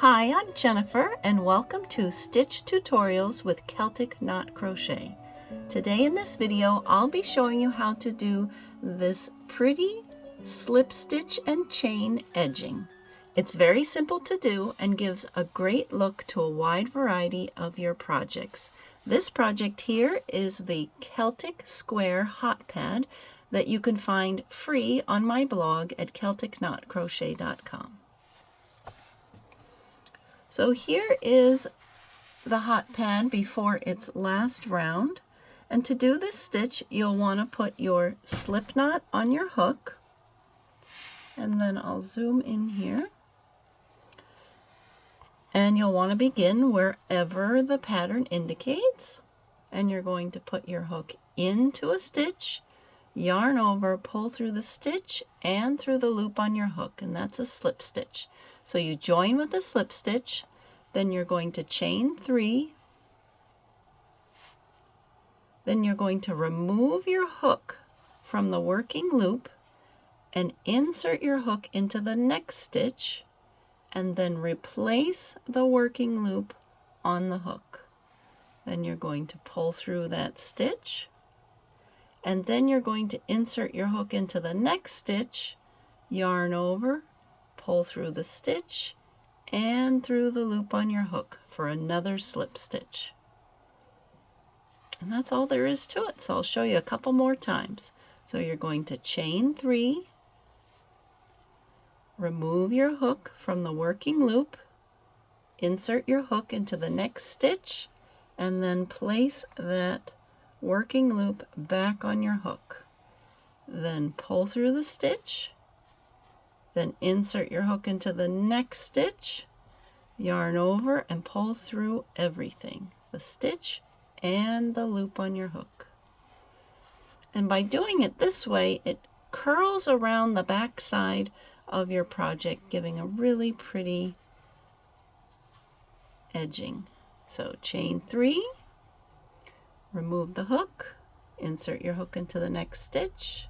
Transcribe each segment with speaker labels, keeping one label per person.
Speaker 1: Hi, I'm Jennifer and welcome to Stitch Tutorials with Celtic Knot Crochet. Today in this video I'll be showing you how to do this pretty slip stitch and chain edging. It's very simple to do and gives a great look to a wide variety of your projects. This project here is the Celtic Square Hot Pad that you can find free on my blog at CelticKnotCrochet.com. So here is the hot pad before its last round, and to do this stitch you'll want to put your slip knot on your hook, and then I'll zoom in here, and you'll want to begin wherever the pattern indicates, and you're going to put your hook into a stitch, yarn over, pull through the stitch and through the loop on your hook, and that's a slip stitch. So you join with a slip stitch, then you're going to chain 3, then you're going to remove your hook from the working loop and insert your hook into the next stitch, and then replace the working loop on the hook. Then you're going to pull through that stitch, and then you're going to insert your hook into the next stitch, yarn over, pull through the stitch and through the loop on your hook for another slip stitch. And that's all there is to it, so I'll show you a couple more times. So you're going to chain 3, remove your hook from the working loop, insert your hook into the next stitch, and then place that working loop back on your hook. Then pull through the stitch, then insert your hook into the next stitch, yarn over and pull through everything, the stitch and the loop on your hook. And by doing it this way, it curls around the back side of your project, giving a really pretty edging. So chain 3, remove the hook, insert your hook into the next stitch,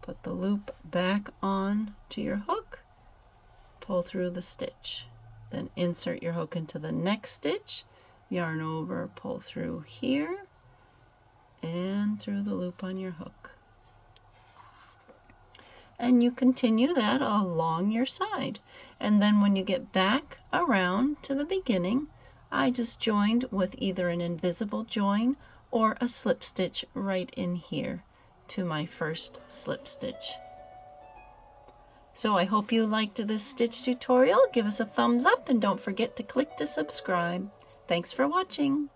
Speaker 1: put the loop back on to your hook, pull through the stitch, then insert your hook into the next stitch, yarn over, pull through here and through the loop on your hook. And you continue that along your side. And then when you get back around to the beginning, I just joined with either an invisible join or a slip stitch right in here to my first slip stitch. So I hope you liked this stitch tutorial. Give us a thumbs up and don't forget to click to subscribe. Thanks for watching.